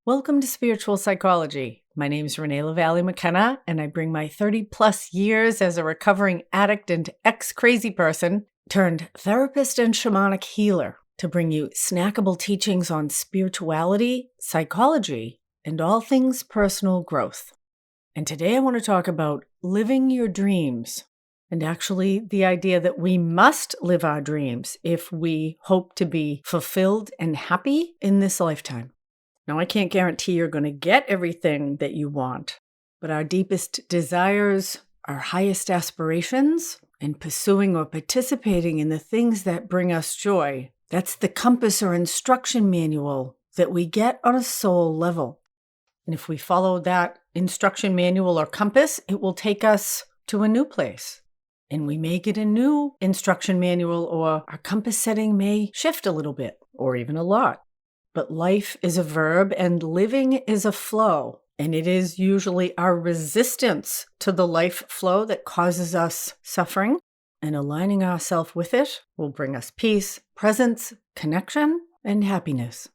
Welcome to Spiritual Psychology. My name is Renee McKenna, and I bring my 30-plus years as a recovering addict and ex-crazy person turned therapist and shamanic healer to bring you snackable teachings on spirituality, psychology, and all things personal growth. And today I want to talk about living your dreams, and actually the idea that we must live our dreams if we hope to be fulfilled and happy in this lifetime. Now, I can't guarantee you're going to get everything that you want, but our deepest desires, our highest aspirations, and pursuing or participating in the things that bring us joy, that's the compass or instruction manual that we get on a soul level. And if we follow that instruction manual or compass, it will take us to a new place. And we may get a new instruction manual, or our compass setting may shift a little bit, or even a lot. But life is a verb and living is a flow. And it is usually our resistance to the life flow that causes us suffering. And aligning ourselves with it will bring us peace, presence, connection, and happiness.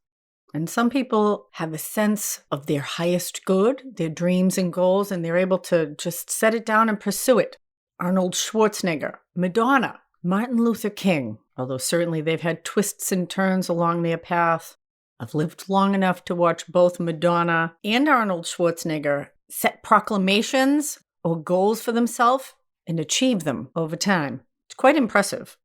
And some people have a sense of their highest good, their dreams and goals, and they're able to just set it down and pursue it. Arnold Schwarzenegger, Madonna, Martin Luther King, although certainly they've had twists and turns along their path. I've lived long enough to watch both Madonna and Arnold Schwarzenegger set proclamations or goals for themselves and achieve them over time. It's quite impressive.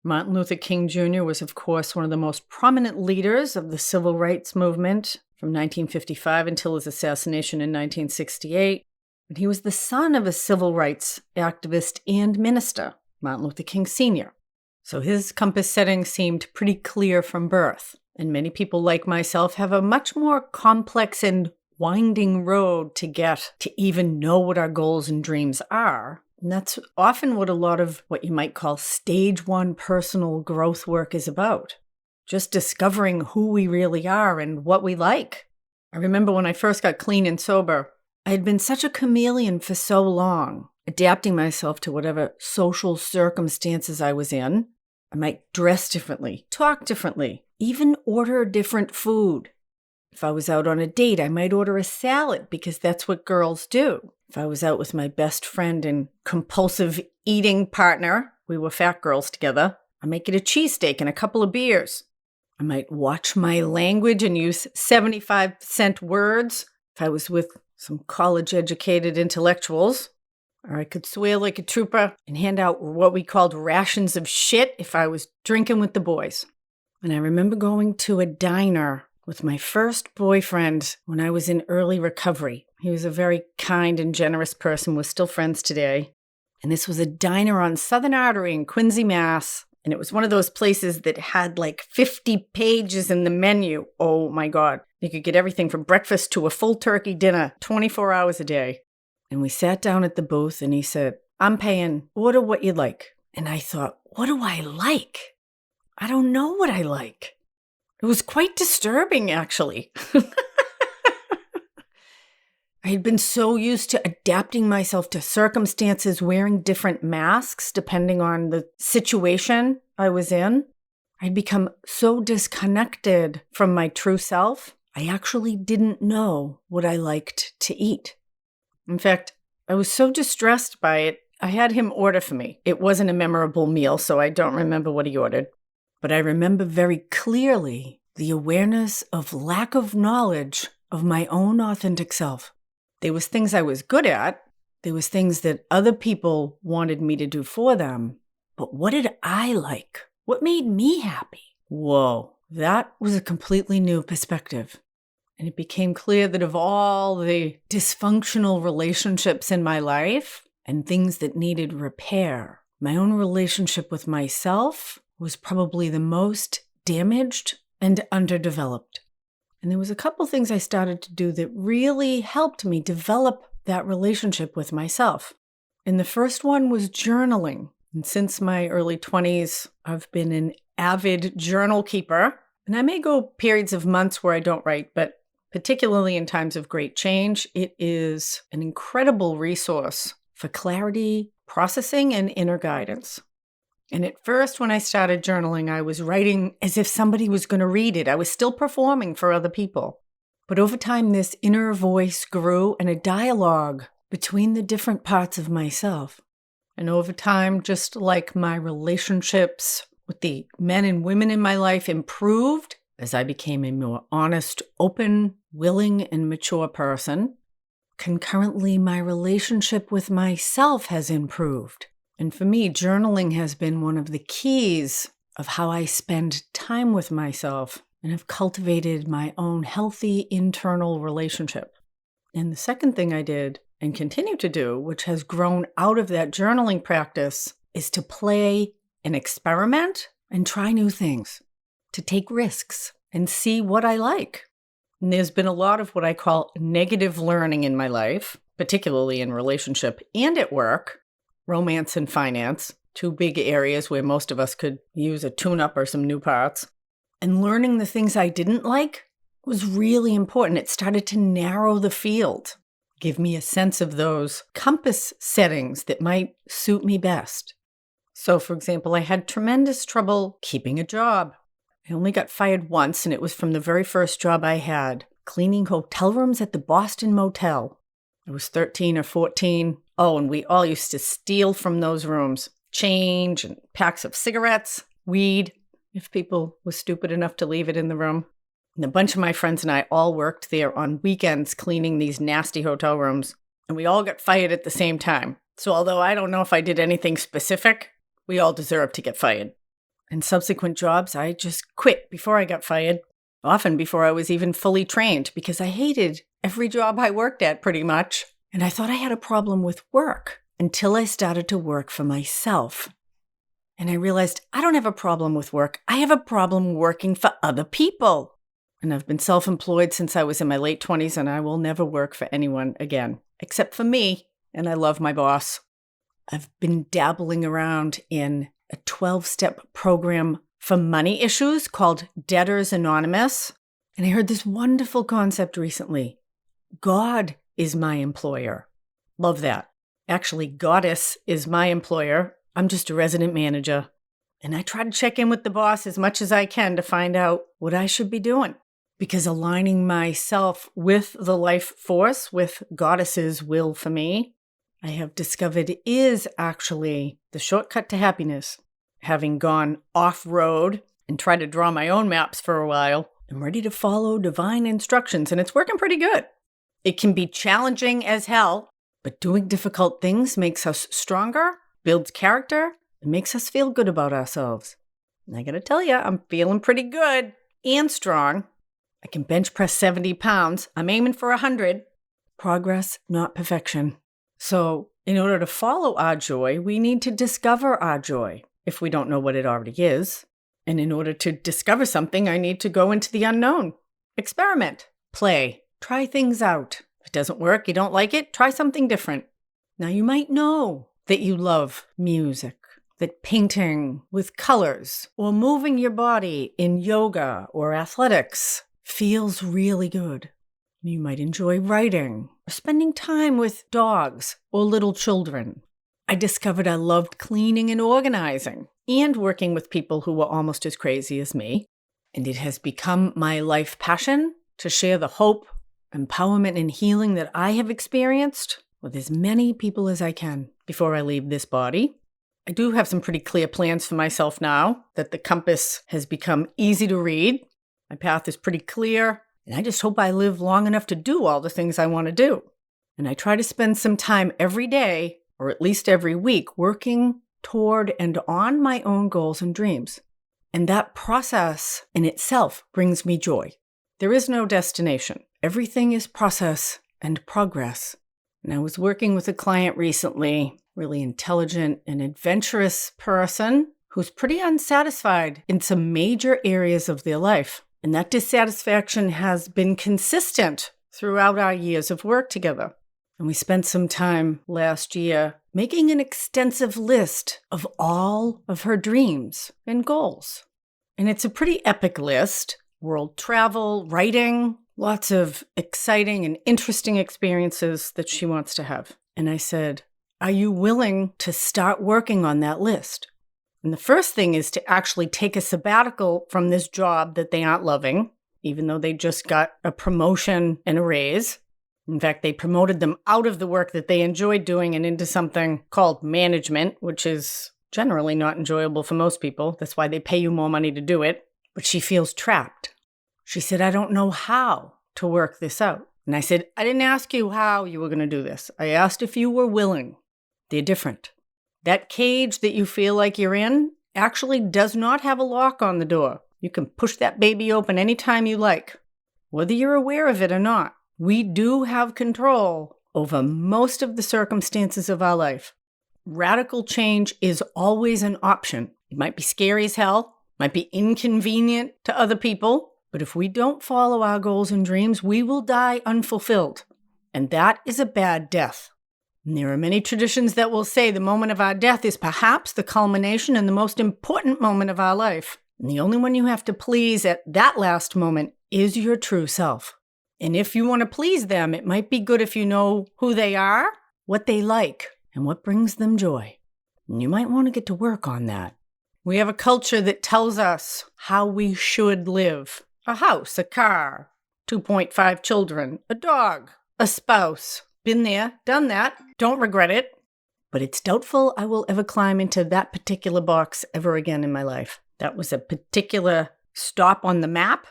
Martin Luther King Jr. was, of course, one of the most prominent leaders of the civil rights movement from 1955 until his assassination in 1968. And he was the son of a civil rights activist and minister, Martin Luther King Sr. So his compass setting seemed pretty clear from birth. And many people like myself have a much more complex and winding road to get to even know what our goals and dreams are. And that's often what a lot of what you might call stage one personal growth work is about. Just discovering who we really are and what we like. I remember when I first got clean and sober, I had been such a chameleon for so long, adapting myself to whatever social circumstances I was in. I might dress differently, talk differently, even order different food. If I was out on a date, I might order a salad because that's what girls do. If I was out with my best friend and compulsive eating partner, we were fat girls together, I might get a cheesesteak and a couple of beers. I might watch my language and use 75-cent words if I was with some college-educated intellectuals. Or I could swear like a trooper and hand out what we called rations of shit if I was drinking with the boys. And I remember going to a diner with my first boyfriend when I was in early recovery. He was a very kind and generous person. We're still friends today. And this was a diner on Southern Artery in Quincy, Mass. And it was one of those places that had like 50 pages in the menu. Oh my God. You could get everything from breakfast to a full turkey dinner, 24 hours a day. And we sat down at the booth and he said, "I'm paying, order what you like." And I thought, what do I like? I don't know what I like. It was quite disturbing, actually. I had been so used to adapting myself to circumstances, wearing different masks depending on the situation I was in. I'd become so disconnected from my true self, I actually didn't know what I liked to eat. In fact, I was so distressed by it, I had him order for me. It wasn't a memorable meal, so I don't remember what he ordered. But I remember very clearly the awareness of lack of knowledge of my own authentic self. There was things I was good at. There was things that other people wanted me to do for them. But what did I like? What made me happy? Whoa, that was a completely new perspective. And it became clear that of all the dysfunctional relationships in my life and things that needed repair, my own relationship with myself was probably the most damaged and underdeveloped. And there was a couple things I started to do that really helped me develop that relationship with myself. And the first one was journaling. And since my early 20s, I've been an avid journal keeper. And I may go periods of months where I don't write, but particularly in times of great change, it is an incredible resource for clarity, processing, and inner guidance. And at first, when I started journaling, I was writing as if somebody was going to read it. I was still performing for other people. But over time, this inner voice grew and a dialogue between the different parts of myself. And over time, just like my relationships with the men and women in my life improved as I became a more honest, open, willing, and mature person, concurrently, my relationship with myself has improved. And for me, journaling has been one of the keys of how I spend time with myself and have cultivated my own healthy internal relationship. And the second thing I did and continue to do, which has grown out of that journaling practice, is to play and experiment and try new things, to take risks and see what I like. And there's been a lot of what I call negative learning in my life, particularly in relationship and at work, romance and finance, two big areas where most of us could use a tune-up or some new parts. And learning the things I didn't like was really important. It started to narrow the field, give me a sense of those compass settings that might suit me best. So, for example, I had tremendous trouble keeping a job. I only got fired once, and it was from the very first job I had, cleaning hotel rooms at the Boston Motel. I was 13 or 14. Oh, and we all used to steal from those rooms, change and packs of cigarettes, weed, if people were stupid enough to leave it in the room. And a bunch of my friends and I all worked there on weekends cleaning these nasty hotel rooms, and we all got fired at the same time. So although I don't know if I did anything specific, we all deserved to get fired. And subsequent jobs, I just quit before I got fired, often before I was even fully trained, because I hated every job I worked at pretty much. And I thought I had a problem with work until I started to work for myself. And I realized I don't have a problem with work. I have a problem working for other people. And I've been self-employed since I was in my late 20s, and I will never work for anyone again, except for me. And I love my boss. I've been dabbling around in a 12-step program for money issues called Debtors Anonymous. And I heard this wonderful concept recently. God is my employer. Love that. Actually, Goddess is my employer. I'm just a resident manager. And I try to check in with the boss as much as I can to find out what I should be doing. Because aligning myself with the life force, with Goddess's will for me, I have discovered is actually the shortcut to happiness. Having gone off-road and tried to draw my own maps for a while, I'm ready to follow divine instructions, and it's working pretty good. It can be challenging as hell, but doing difficult things makes us stronger, builds character, and makes us feel good about ourselves. And I gotta tell you, I'm feeling pretty good and strong. I can bench press 70 pounds. I'm aiming for 100. Progress, not perfection. So in order to follow our joy, we need to discover our joy if we don't know what it already is. And in order to discover something, I need to go into the unknown. Experiment, play, try things out. If it doesn't work, you don't like it, try something different. Now you might know that you love music, that painting with colors or moving your body in yoga or athletics feels really good. You might enjoy writing or spending time with dogs or little children. I discovered I loved cleaning and organizing and working with people who were almost as crazy as me. And it has become my life passion to share the hope, empowerment, and healing that I have experienced with as many people as I can before I leave this body. I do have some pretty clear plans for myself now that the compass has become easy to read. My path is pretty clear. And I just hope I live long enough to do all the things I want to do. And I try to spend some time every day, or at least every week, working toward and on my own goals and dreams. And that process in itself brings me joy. There is no destination. Everything is process and progress. And I was working with a client recently, really intelligent and adventurous person who's pretty unsatisfied in some major areas of their life. And that dissatisfaction has been consistent throughout our years of work together. And we spent some time last year making an extensive list of all of her dreams and goals. And it's a pretty epic list. World travel, writing, lots of exciting and interesting experiences that she wants to have. And I said, are you willing to start working on that list? And the first thing is to actually take a sabbatical from this job that they aren't loving even though they just got a promotion and a raise. In fact, they promoted them out of the work that they enjoyed doing and into something called management, which is generally not enjoyable for most people. That's why they pay you more money to do it. But she feels trapped. She said, I don't know how to work this out. And I said, I didn't ask you how you were going to do this. I asked if you were willing. They're different. That cage that you feel like you're in actually does not have a lock on the door. You can push that baby open anytime you like, whether you're aware of it or not. We do have control over most of the circumstances of our life. Radical change is always an option. It might be scary as hell, might be inconvenient to other people, but if we don't follow our goals and dreams, we will die unfulfilled. And that is a bad death. And there are many traditions that will say the moment of our death is perhaps the culmination and the most important moment of our life. And the only one you have to please at that last moment is your true self. And if you want to please them, it might be good if you know who they are, what they like, and what brings them joy. And you might want to get to work on that. We have a culture that tells us how we should live. A house, a car, 2.5 children, a dog, a spouse. Been there, done that, don't regret it. But it's doubtful I will ever climb into that particular box ever again in my life. That was a particular stop on the map.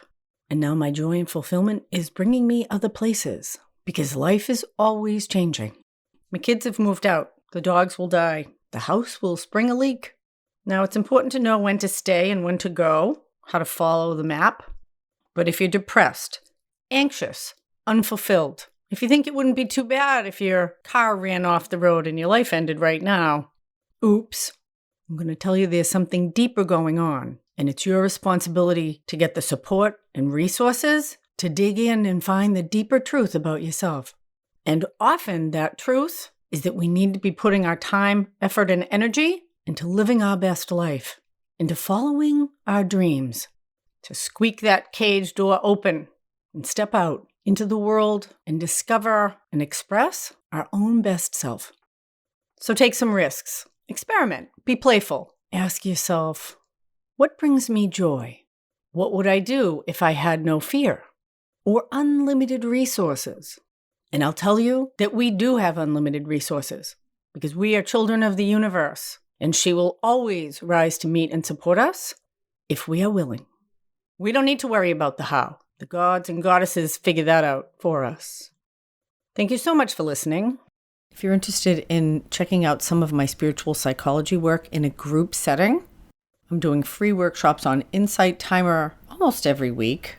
And now my joy and fulfillment is bringing me other places. Because life is always changing. My kids have moved out. The dogs will die. The house will spring a leak. Now it's important to know when to stay and when to go, how to follow the map. But if you're depressed, anxious, unfulfilled, if you think it wouldn't be too bad if your car ran off the road and your life ended right now, oops, I'm going to tell you there's something deeper going on. And it's your responsibility to get the support and resources to dig in and find the deeper truth about yourself. And often that truth is that we need to be putting our time, effort, and energy into living our best life, into following our dreams, to squeak that cage door open and step out into the world and discover and express our own best self. So take some risks. Experiment. Be playful. Ask yourself, what brings me joy? What would I do if I had no fear or unlimited resources? And I'll tell you that we do have unlimited resources because we are children of the universe, and she will always rise to meet and support us if we are willing. We don't need to worry about the how. The gods and goddesses figure that out for us. Thank you so much for listening. If you're interested in checking out some of my spiritual psychology work in a group setting, I'm doing free workshops on Insight Timer almost every week.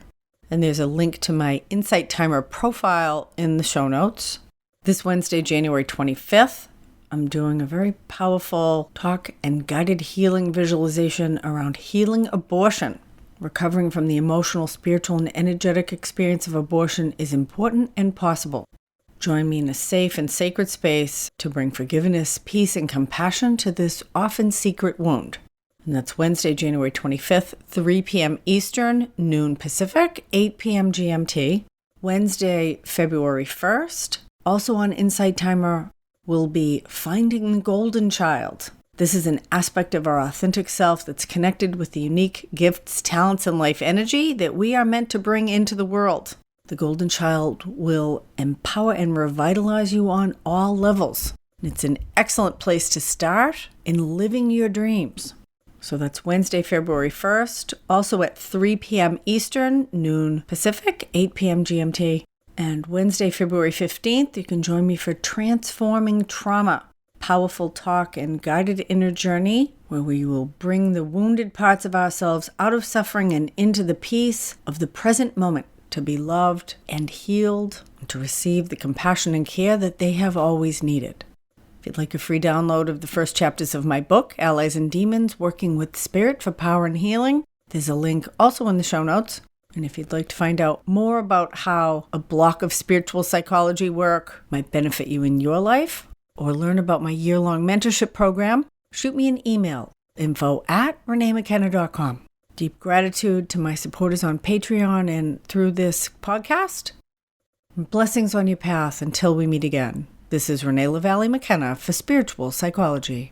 And there's a link to my Insight Timer profile in the show notes. This Wednesday, January 25th, I'm doing a very powerful talk and guided healing visualization around healing abortion. Recovering from the emotional, spiritual, and energetic experience of abortion is important and possible. Join me in a safe and sacred space to bring forgiveness, peace, and compassion to this often secret wound. And that's Wednesday, January 25th, 3 p.m. Eastern, noon Pacific, 8 p.m. GMT. Wednesday, February 1st, also on Insight Timer, will be Finding the Golden Child. This is an aspect of our authentic self that's connected with the unique gifts, talents, and life energy that we are meant to bring into the world. The Golden Child will empower and revitalize you on all levels. It's an excellent place to start in living your dreams. So that's Wednesday, February 1st, also at 3 p.m. Eastern, noon Pacific, 8 p.m. GMT. And Wednesday, February 15th, you can join me for Transforming Trauma. Powerful talk and guided inner journey where we will bring the wounded parts of ourselves out of suffering and into the peace of the present moment to be loved and healed and to receive the compassion and care that they have always needed. If you'd like a free download of the first chapters of my book, Allies and Demons, Working with Spirit for Power and Healing, there's a link also in the show notes. And if you'd like to find out more about how a block of spiritual psychology work might benefit you in your life, or learn about my year-long mentorship program, shoot me an email, info@reneemckenna.com. Deep gratitude to my supporters on Patreon and through this podcast. Blessings on your path until we meet again. This is Renee LaValle McKenna for Spiritual Psychology.